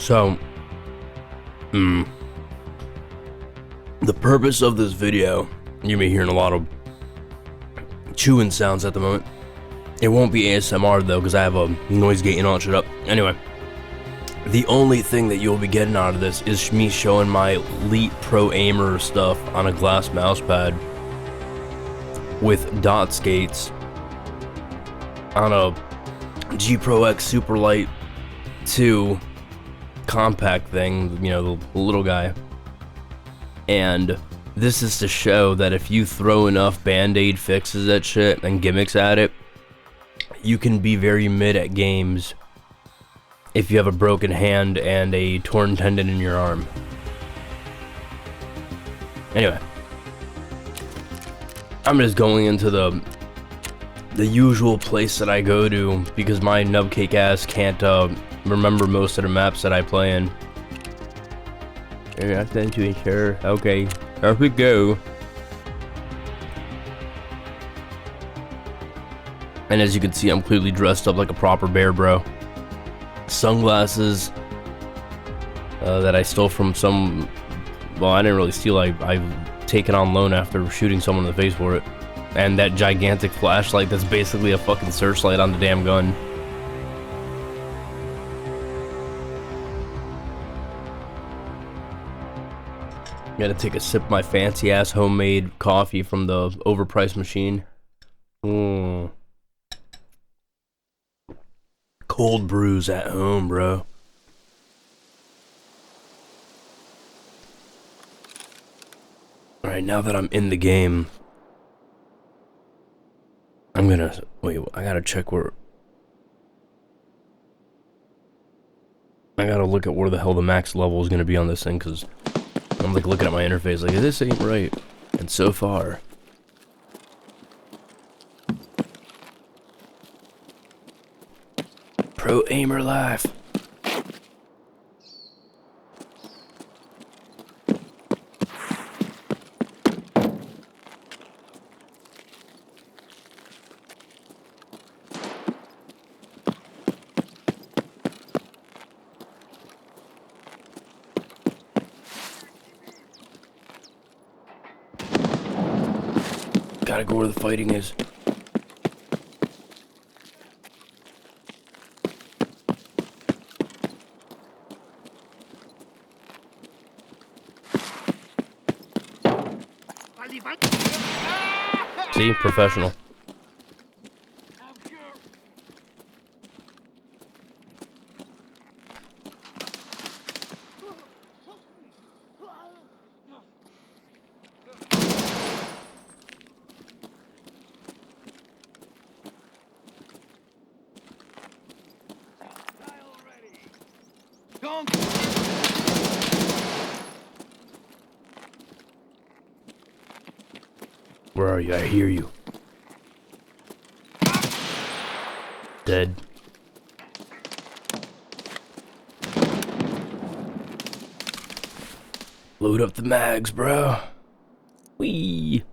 So, the purpose of this video, you may be hearing a lot of chewing sounds at the moment. It won't be ASMR though, because I have a noise gate and all that shit up. Anyway, the only thing that you'll be getting out of this is me showing my Elite Pro Aimer stuff on a glass mouse pad with dot skates on a G Pro X Superlight 2 compact thing, you know, the little guy. And this is to show that if you throw enough band-aid fixes at shit and gimmicks at it, you can be very mid at games if you have a broken hand and a torn tendon in your arm. Anyway, I'm just going into the usual place that I go to because my nubcake ass can't remember most of the maps that I play in. You're not going to ensure. Okay, there we go. And as you can see, I'm clearly dressed up like a proper bear, bro. Sunglasses that I stole from some. Well, I didn't really steal. I've taken on loan after shooting someone in the face for it. And that gigantic flashlight that's basically a fucking searchlight on the damn gun. Gotta take a sip of my fancy ass homemade coffee from the overpriced machine. Cold brews at home, bro. Alright, now that I'm in the game, I'm gonna... Wait, I gotta check where... I gotta look at where the hell the max level is gonna be on this thing, because I'm like looking at my interface like, this ain't right. And so far... Pro Aimer Life. Gotta go where the fighting is. See? Professional. Where are you? I hear you. Dead. Load up the mags, bro. Wee.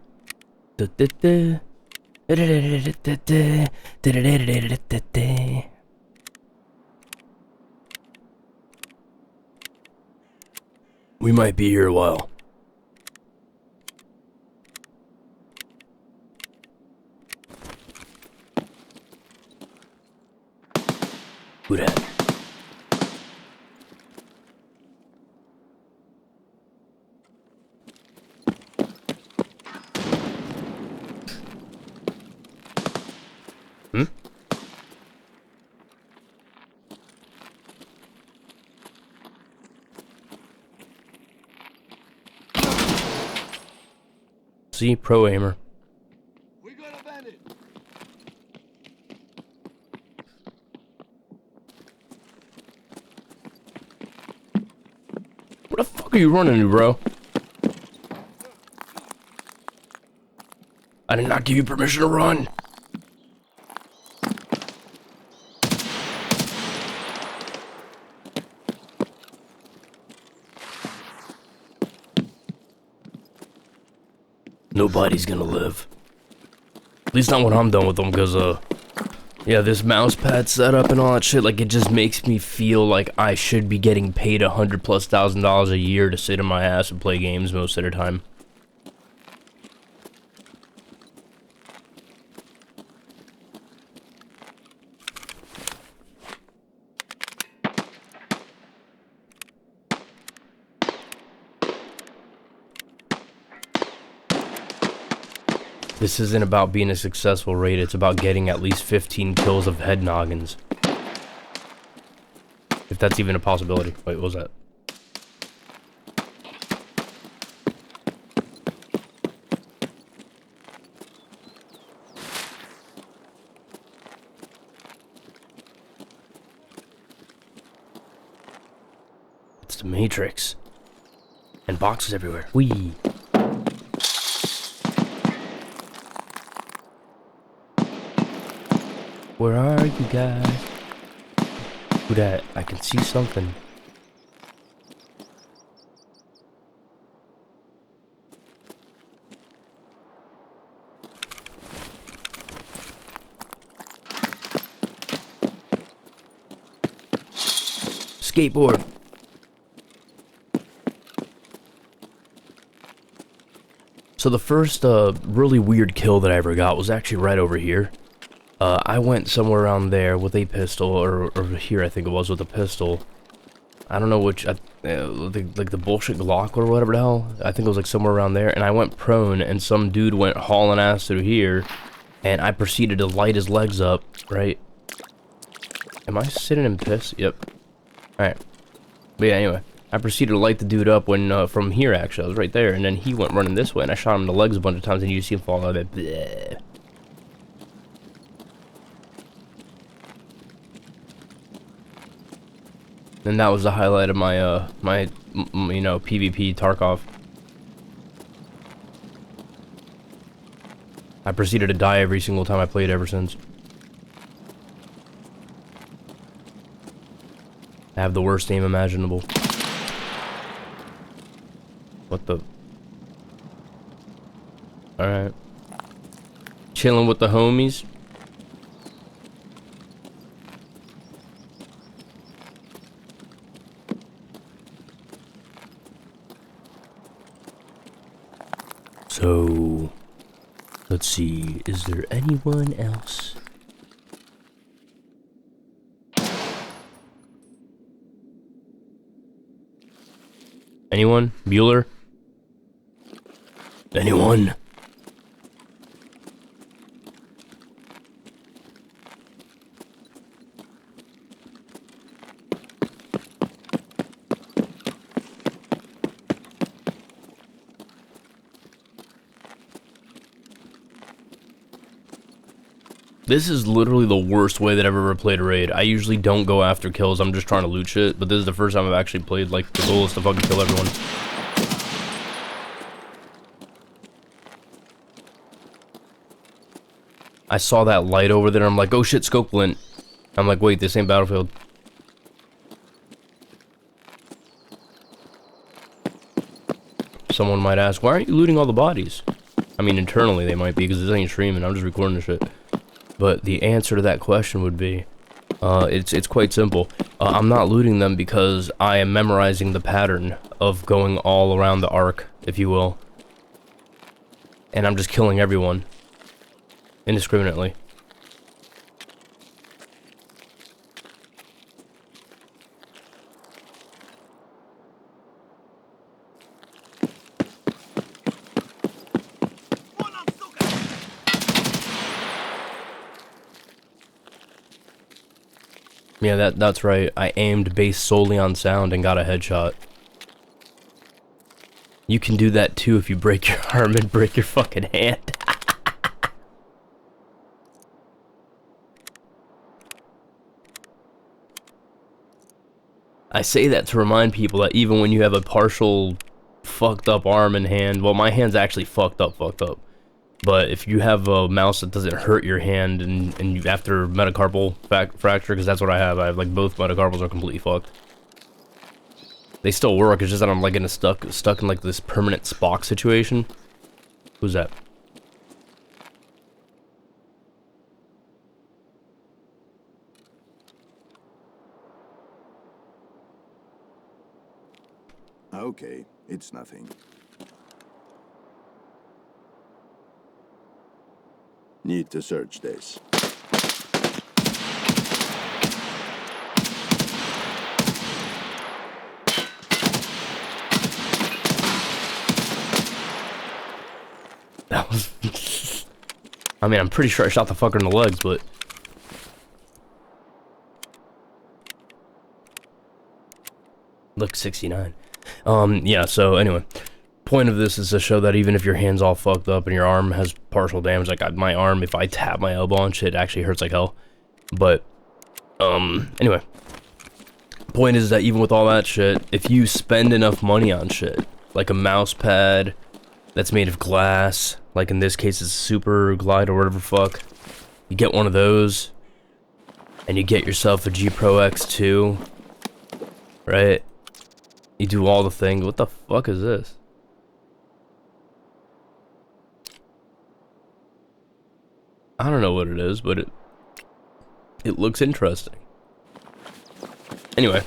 We might be here a while. Who that? Hmm? See, Pro Aimer. We got a bandit. Where the fuck are you running to, bro? I did not give you permission to run. Nobody's gonna live. At least not when I'm done with them, because, Yeah, this mouse pad setup and all that shit, like, it just makes me feel like I should be getting paid $100,000+ a year to sit on my ass and play games most of the time. This isn't about being a successful raid, it's about getting at least 15 kills of head noggins. If that's even a possibility. Wait, what was that? It's the Matrix. And boxes everywhere. Whee! Where are you guys? Who that? I can see something. Skateboard. So the first really weird kill that I ever got was actually right over here. I went somewhere around there with a pistol, or here I think it was with a pistol. I don't know which, like the bullshit Glock or whatever the hell. I think it was like somewhere around there, and I went prone, and some dude went hauling ass through here, and I proceeded to light his legs up, right? Am I sitting in piss? Yep. Alright. But yeah, anyway. I proceeded to light the dude up when, from here actually, I was right there, and then he went running this way, and I shot him in the legs a bunch of times, and you see him fall out of it. Bleh. And that was the highlight of my, you know, PvP Tarkov. I proceeded to die every single time I played ever since. I have the worst aim imaginable. What the? Alright. Chilling with the homies. So, let's see, is there anyone else? Anyone? Bueller? Anyone? This is literally the worst way that I've ever played a raid. I usually don't go after kills, I'm just trying to loot shit, but this is the first time I've actually played, like, the goal is to fucking kill everyone. I saw that light over there, I'm like, oh shit, scope glint. I'm like, wait, this ain't Battlefield. Someone might ask, why aren't you looting all the bodies? I mean, internally they might be, because this ain't streaming, I'm just recording the shit. But the answer to that question would be, it's quite simple. I'm not looting them because I am memorizing the pattern of going all around the arc, if you will. And I'm just killing everyone. Indiscriminately. Yeah, that's right. I aimed based solely on sound and got a headshot. You can do that too if you break your arm and break your fucking hand. I say that to remind people that even when you have a partial fucked up arm and hand, well, my hand's actually fucked up. But if you have a mouse that doesn't hurt your hand and you after metacarpal fracture, because that's what I have like both metacarpals are completely fucked. They still work, it's just that I'm like in a stuck in like this permanent Spock situation. Who's that? Okay, it's nothing. Need to search this. That was... I mean, I'm pretty sure I shot the fucker in the legs, but... Look, 69. Yeah, so anyway. Point of this is to show that even if your hand's all fucked up and your arm has partial damage, like my arm, if I tap my elbow on shit, it actually hurts like hell. But, anyway. Point is that even with all that shit, if you spend enough money on shit, like a mouse pad that's made of glass, like in this case it's Superglide or whatever fuck, you get one of those, and you get yourself a G Pro X2, right? You do all the things. What the fuck is this? I don't know what it is, but it looks interesting. Anyway,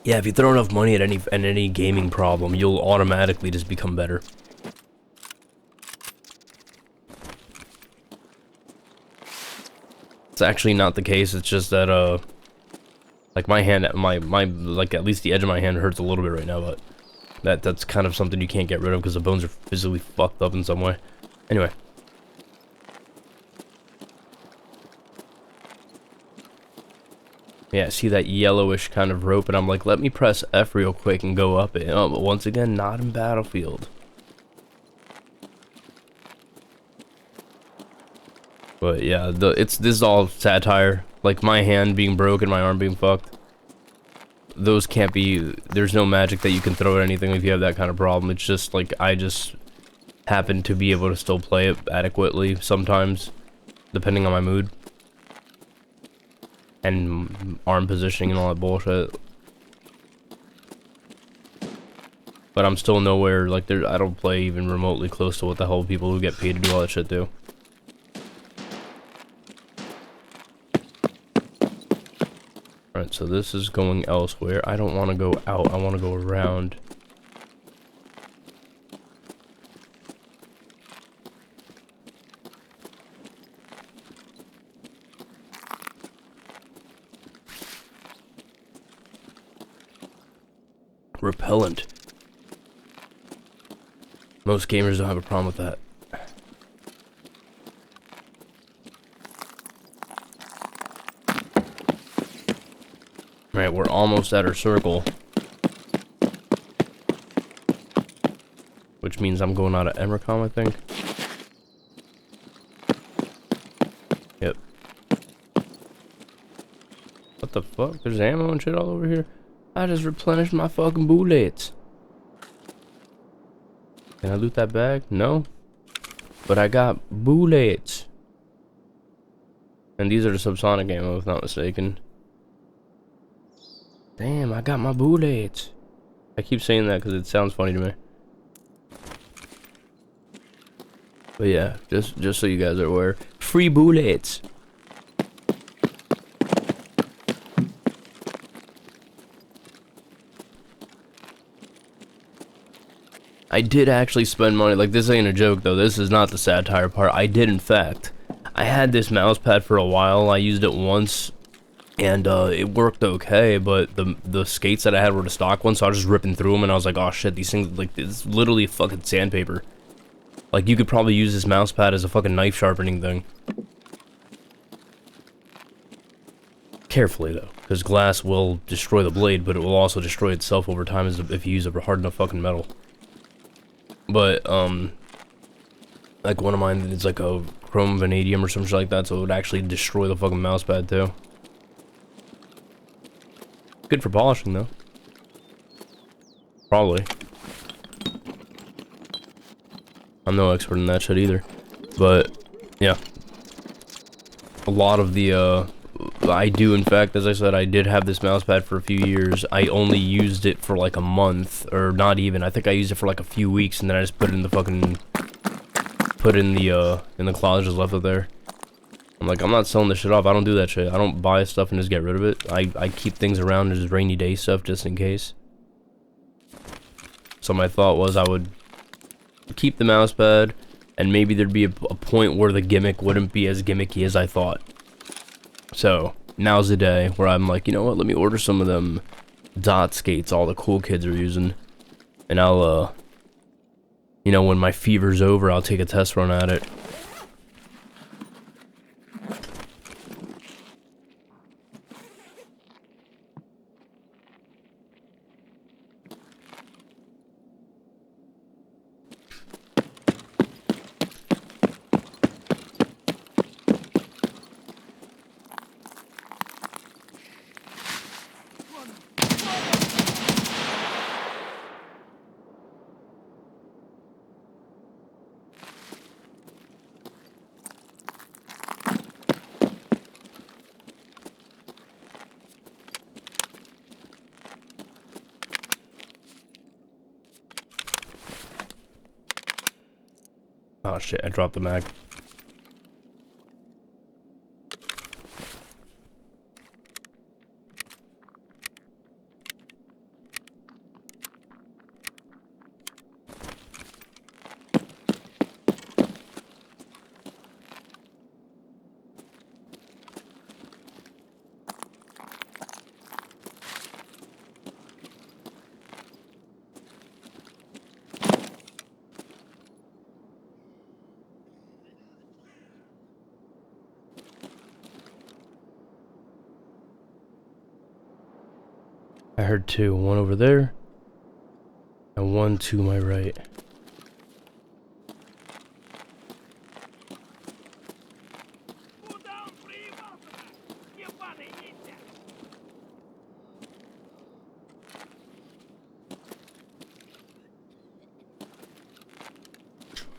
yeah, if you throw enough money at any gaming problem, you'll automatically just become better. It's actually not the case. It's just that like my hand, my like at least the edge of my hand hurts a little bit right now, but that's kind of something you can't get rid of because the bones are physically fucked up in some way. Anyway. Yeah, see that yellowish kind of rope, and I'm like, let me press F real quick and go up it. Oh, but once again, not in Battlefield. But yeah, this is all satire. Like my hand being broken, my arm being fucked. Those can't be. There's no magic that you can throw at anything if you have that kind of problem. It's just like I just happen to be able to still play it adequately sometimes, depending on my mood. And arm positioning and all that bullshit. But I'm still nowhere, like, I don't play even remotely close to what the hell people who get paid to do all that shit do. Alright, so this is going elsewhere. I don't want to go out, I want to go around. Repellent. Most gamers don't have a problem with that. Alright, we're almost at our circle. Which means I'm going out of Emercom, I think. Yep. What the fuck? There's ammo and shit all over here? I just replenished my fucking bullets. Can I loot that bag? No. But I got bullets. And these are the subsonic ammo, if not mistaken. Damn, I got my bullets. I keep saying that because it sounds funny to me. But yeah, just so you guys are aware. Free bullets. I did actually spend money, like this ain't a joke though, this is not the satire part. I did in fact. I had this mouse pad for a while, I used it once, and it worked okay, but the skates that I had were the stock ones, so I was just ripping through them, and I was like, oh shit, these things, like, it's literally fucking sandpaper. Like, you could probably use this mouse pad as a fucking knife sharpening thing. Carefully though, because glass will destroy the blade, but it will also destroy itself over time if you use a hard enough fucking metal. But, like one of mine is like a chrome vanadium or something like that, so it would actually destroy the fucking mouse pad too. Good for polishing though. Probably. I'm no expert in that shit either. But, yeah. A lot of the, I do, in fact, as I said, I did have this mouse pad for a few years. I only used it for like a month, or not even. I think I used it for like a few weeks, and then I just put it in the fucking, in the closet, just left it there. I'm like, I'm not selling this shit off. I don't do that shit. I don't buy stuff and just get rid of it. I keep things around as rainy day stuff just in case. So my thought was I would keep the mouse pad, and maybe there'd be a point where the gimmick wouldn't be as gimmicky as I thought. So now's the day where I'm like, you know what, let me order some of them dot skates all the cool kids are using, and I'll you know, when my fever's over, I'll take a test run at it. Oh shit, I dropped the mag. I heard two, one over there, and one to my right.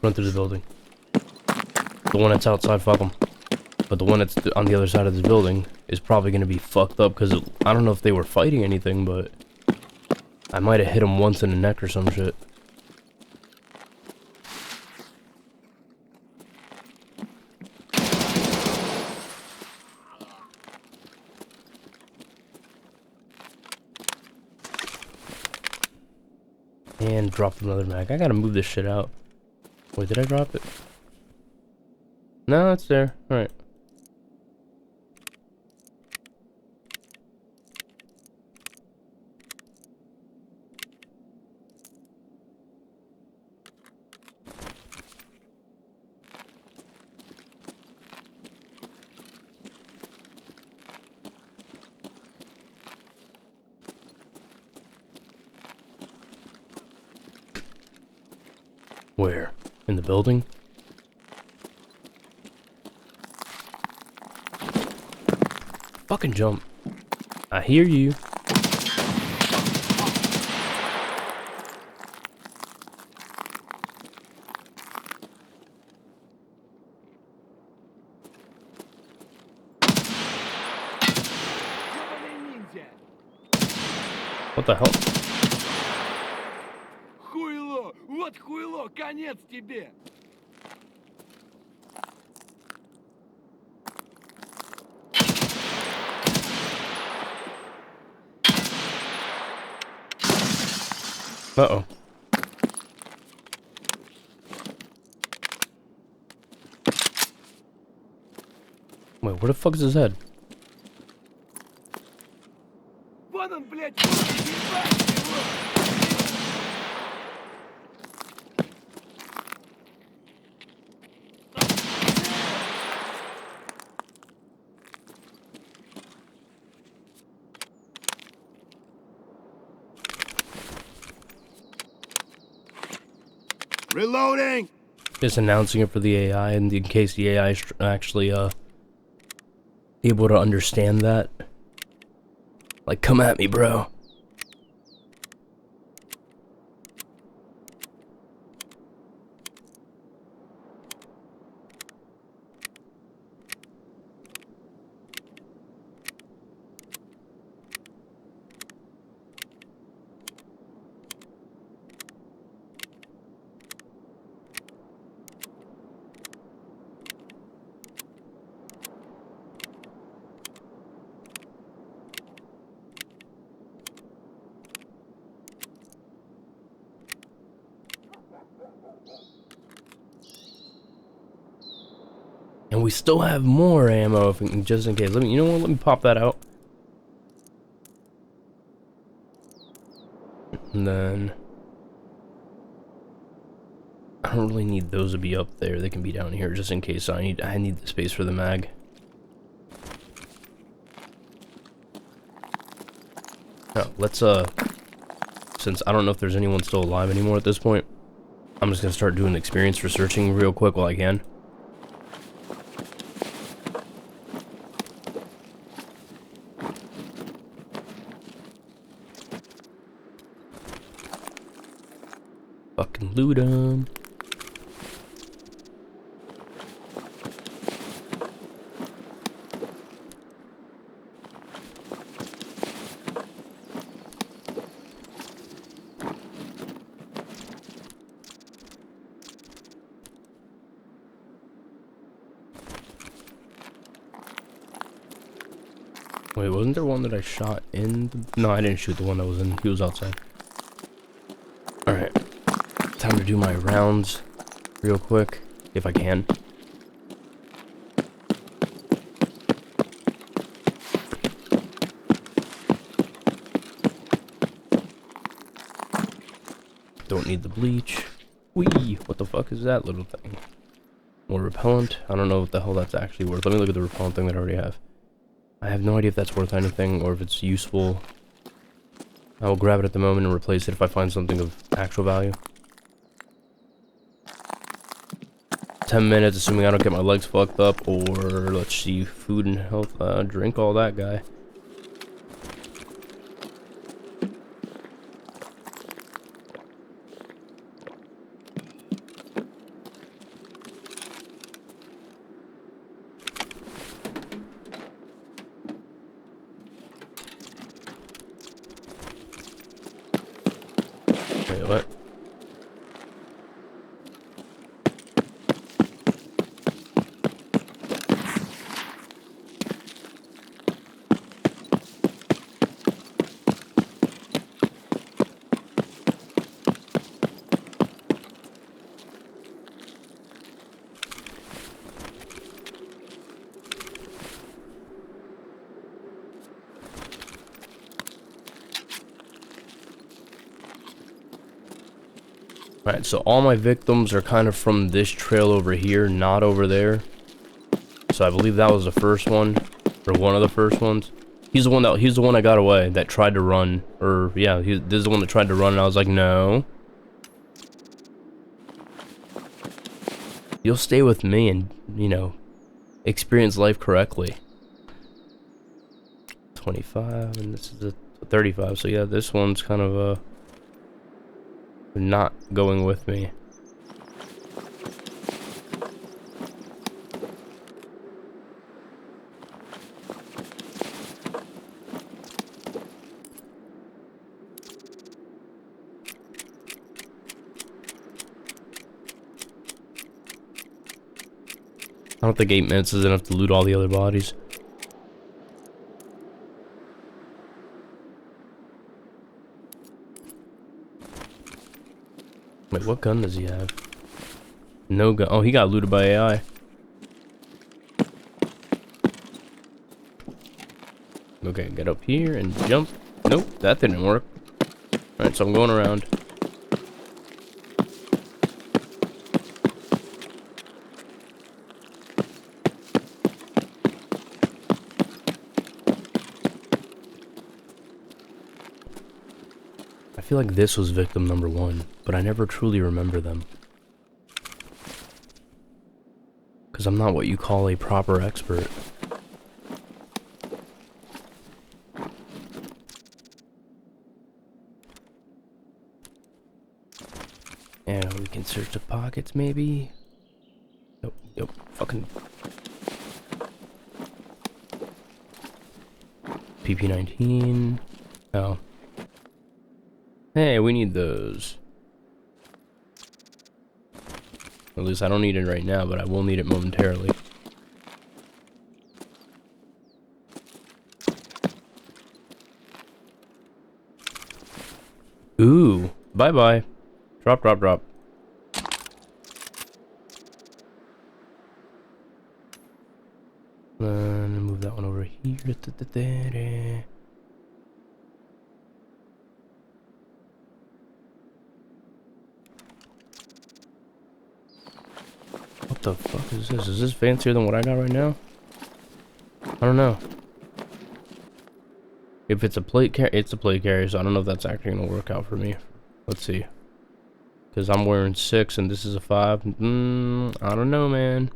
Run through the building. The one that's outside, fuck them. But the one that's on the other side of this building is probably going to be fucked up because I don't know if they were fighting anything, but I might have hit him once in the neck or some shit. And dropped another mag. I gotta move this shit out. Wait, did I drop it? No, it's there. Alright. Where? In the building? Fucking jump. I hear you. What the hell? Хуйло! Вот хуйло! Конец тебе! Uh-oh. Wait, where the fuck is his head? Вон он, блядь! Ебать его! Reloading! Just announcing it for the AI, and in case the AI is actually able to understand that. Like, come at me, bro. we still have more ammo, if we can, just in case. Let me, you know what? Let me pop that out. And then I don't really need those to be up there. They can be down here just in case. I need the space for the mag. Now, let's since I don't know if there's anyone still alive anymore at this point, I'm just gonna start doing experience researching real quick while I can. Fucking loot 'em. Wait, wasn't there one that I shot in? No, I didn't shoot the one that was in. He was outside. Alright. Time to do my rounds real quick, if I can. Don't need the bleach. Whee! What the fuck is that little thing? More repellent? I don't know what the hell that's actually worth. Let me look at the repellent thing that I already have. I have no idea if that's worth anything or if it's useful. I will grab it at the moment and replace it if I find something of actual value. 10 minutes, assuming I don't get my legs fucked up, or let's see, food and health, drink all that guy. Wait, what? Alright, so all my victims are kind of from this trail over here, not over there. So I believe that was the first one, or one of the first ones. He's the one that got away, that tried to run, or yeah, this is the one that tried to run, and I was like, no. You'll stay with me and, you know, experience life correctly. 25, and this is a 35, so yeah, this one's kind of, not going with me. I don't think 8 minutes is enough to loot all the other bodies. Wait, what gun does he have? No gun. Oh, he got looted by AI. Okay, get up here and jump. Nope, that didn't work. Alright, so I'm going around. I feel like this was victim number 1, but I never truly remember them. Because I'm not what you call a proper expert. And we can search the pockets, maybe? Nope, fucking... PP-19... Oh. Hey, we need those. At least I don't need it right now, but I will need it momentarily. Ooh, bye-bye. Drop, drop, drop. Then move that one over here. What the fuck is this? Is this fancier than what I got right now? I don't know. If it's a plate carrier, it's a plate carrier, so I don't know if that's actually gonna work out for me. Let's see. Because I'm wearing 6 and this is a 5. I don't know, man.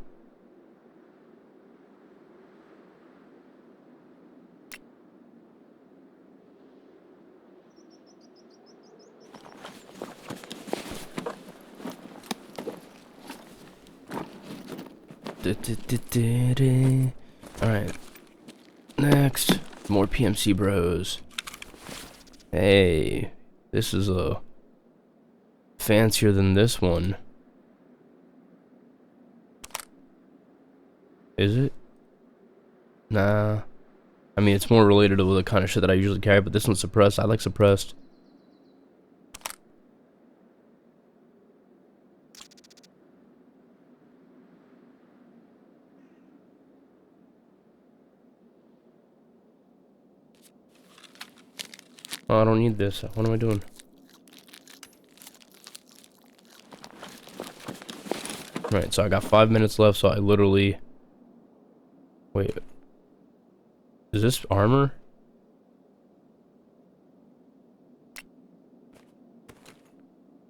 Alright. Next. More PMC bros. Hey. This is a fancier than this one. Is it? Nah. I mean, it's more related to the kind of shit that I usually carry, but this one's suppressed. I like suppressed. Oh, I don't need this. What am I doing? Right, so I got 5 minutes left, so I literally... Wait. Is this armor?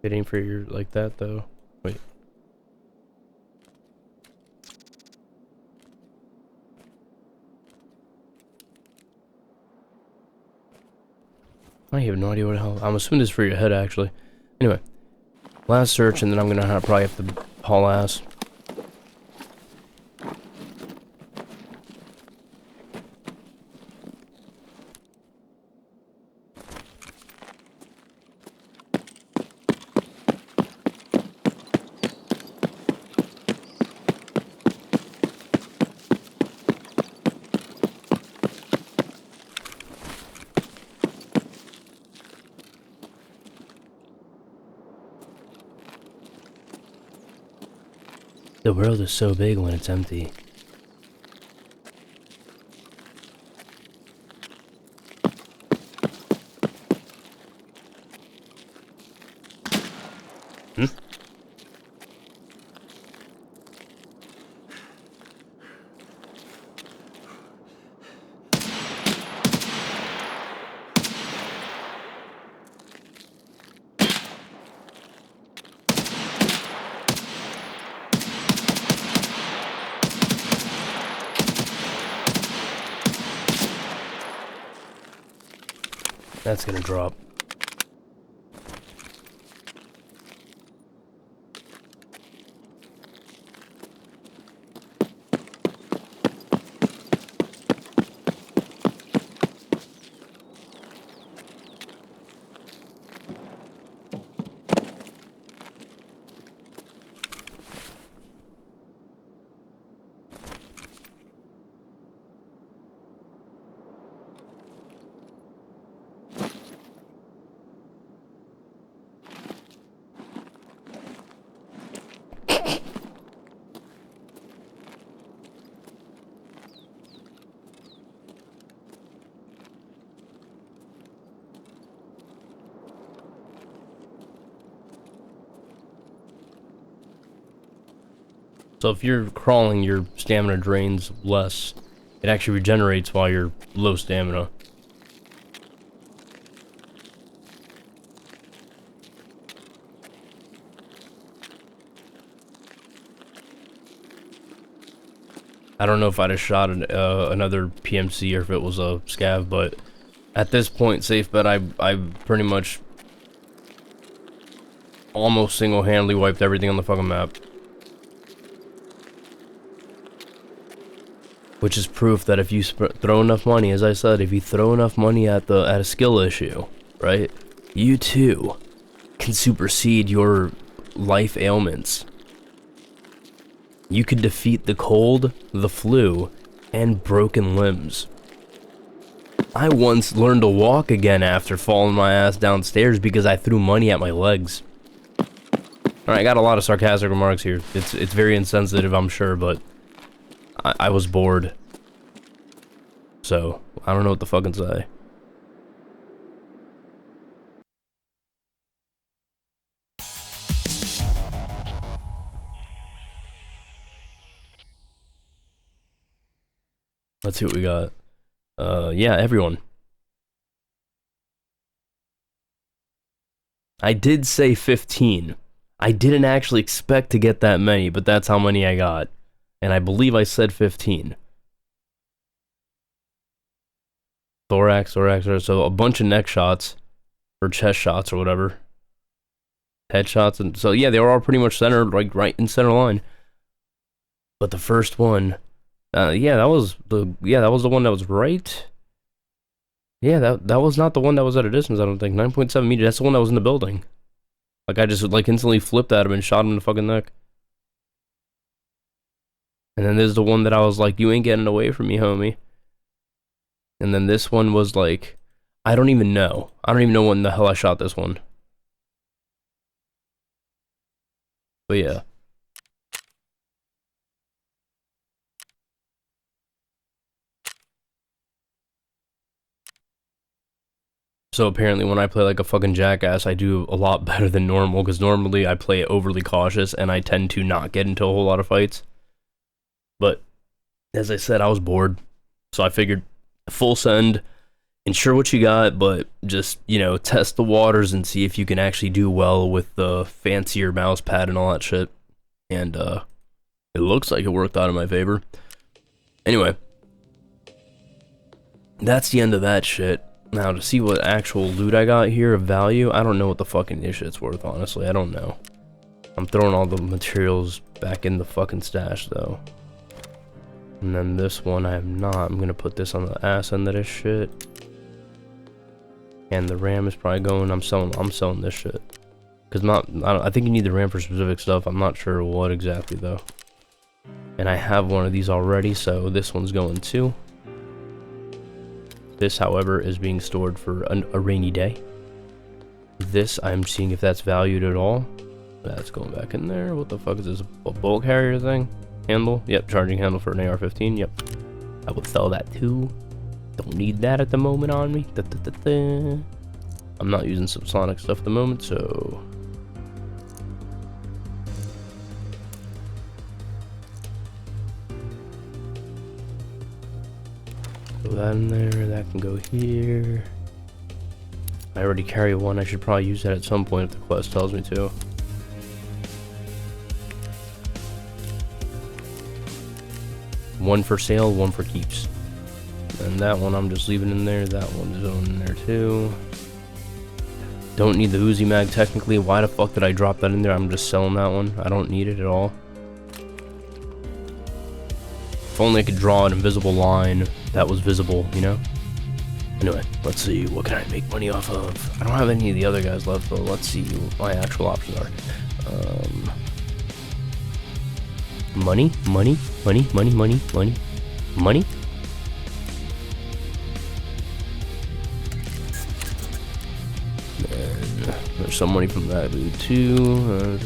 It ain't for your like that, though. Wait. I have no idea what the hell. I'm assuming this is for your head, actually. Anyway. Last search, and then I'm gonna probably have to haul ass. The world is so big when it's empty. That's gonna drop. So if you're crawling, your stamina drains less. It actually regenerates while you're low stamina. I don't know if I'd have shot another PMC or if it was a scav, but at this point, safe bet, I pretty much almost single-handedly wiped everything on the fucking map. Which is proof that if you throw enough money, as I said, if you throw enough money at a skill issue, right, you too can supersede your life ailments. You could defeat the cold, the flu, and broken limbs. I once learned to walk again after falling my ass downstairs because I threw money at my legs. Alright, I got a lot of sarcastic remarks here. It's very insensitive, I'm sure, but I was bored. So, I don't know what to fucking say. Let's see what we got. Yeah, everyone. I did say 15. I didn't actually expect to get that many, but that's how many I got. And I believe I said 15. Thorax, so a bunch of neck shots, or chest shots, or whatever. Headshots, and so yeah, they were all pretty much centered, like right in center line. But the first one, yeah, that was the one that was right. Yeah, that was not the one that was at a distance, I don't think. 9.7 meters, that's the one that was in the building. Like, I just, like, instantly flipped at him and shot him in the fucking neck. And then there's the one that I was like, you ain't getting away from me, homie. And then this one was like, I don't even know. I don't even know when the hell I shot this one. But yeah. So apparently when I play like a fucking jackass, I do a lot better than normal, because normally I play overly cautious and I tend to not get into a whole lot of fights. But, as I said, I was bored. So I figured, full send, ensure what you got, but just, you know, test the waters and see if you can actually do well with the fancier mouse pad and all that shit. And, it looks like it worked out in my favor. Anyway. That's the end of that shit. Now, to see what actual loot I got here of value, I don't know what the fucking this shit's worth, honestly. I don't know. I'm throwing all the materials back in the fucking stash, though. And then this one, I am not. I'm gonna put this on the ass end of this shit. And the RAM is probably going. I'm selling this shit. Cause I think you need the RAM for specific stuff. I'm not sure what exactly though. And I have one of these already, so this one's going too. This, however, is being stored for a rainy day. This, I'm seeing if that's valued at all. That's going back in there. What the fuck is this? A bulk carrier thing? Handle? Yep, charging handle for an AR-15. Yep. I would sell that too. Don't need that at the moment on me. I'm not using subsonic stuff at the moment, so... Throw that in there, that can go here. I already carry one, I should probably use that at some point if the quest tells me to. One for sale, one for keeps. And that one I'm just leaving in there, that one is in there too. Don't need the Uzi mag technically, why the fuck did I drop that in there? I'm just selling that one, I don't need it at all. If only I could draw an invisible line that was visible, you know? Anyway, let's see, what can I make money off of? I don't have any of the other guys left, but let's see what my actual options are. Money. And there's some money from that dude too.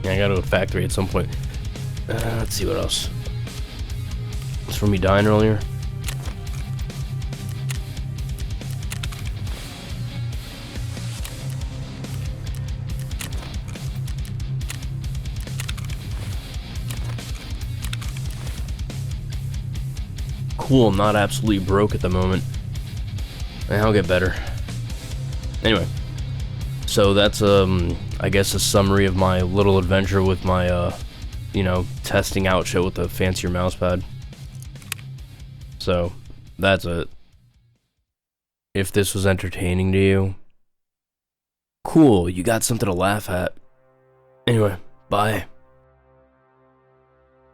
I gotta go to a factory at some point. Let's see what else. It's from me dying earlier. Cool, I'm not absolutely broke at the moment. I'll get better. Anyway. So that's, I guess a summary of my little adventure with my, you know, testing out shit with the fancier mousepad. So, that's it. If this was entertaining to you, Cool, you got something to laugh at. Anyway, bye.